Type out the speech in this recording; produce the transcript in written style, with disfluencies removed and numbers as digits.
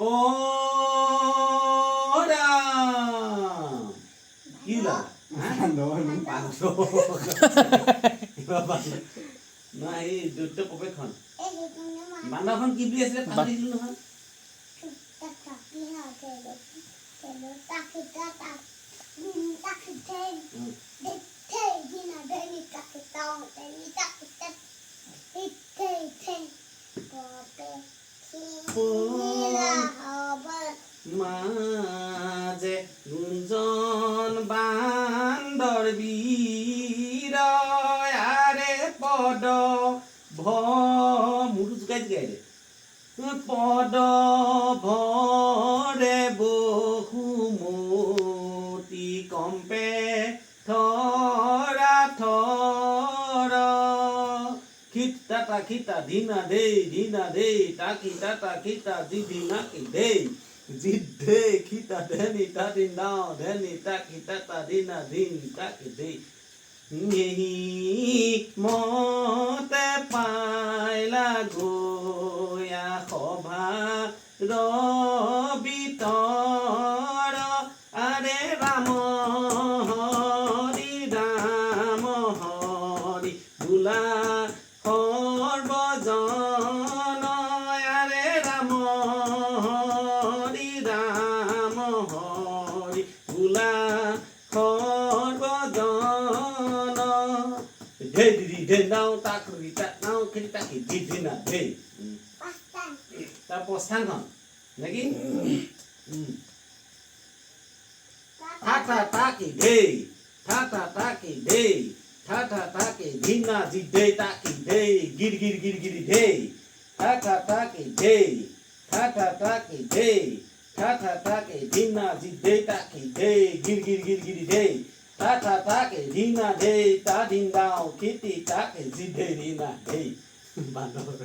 ও রাম কি লাগা না এই দুটো পপেখন বান্দাখন কি বুলি আছিলে পাহৰি দিলো নহয় মাঝে গুঞ্জন বান্দর বীর আরে পদ ভ মুঠু জোকাই জোকাই দে পদ ভরে বহুমতি কম্পে থরা থর খিতা খিতা ধিনা দে টাকি টাটা খিতা দিনা কি দে জিদে খিতা ধেনি তাদি নাও ধেনি টাকি টাটা দিনা দিন টাকি দে নেহি মতে পাইলা গোয়া সভা ৰবিতৰ আৰে ৰাম হৰি বোলা সৰ্বজন আৰে ৰাম হৰি বোলা সৰ্বজন ধে দিদি ধে নাও তাক নাও খেলি তাকি দিদি না ধে তাৰ প্ৰস্থানখন নাকি থাটা তাকি ধে থাটা তাকি ধে থাটা তাকি ধিনা জি ধে তাকি ধে গির গির গির গির ধে থাটা তাকি ধে থাটা তাকি ধে থাটা তাকি ধিনা জি ধে তাকি ধে গির গির গির গির ধে থাটা তাকি ধিনা ধে তা দিন দাও খেতি তাকি জি ধে ধিনা ধে বান্দর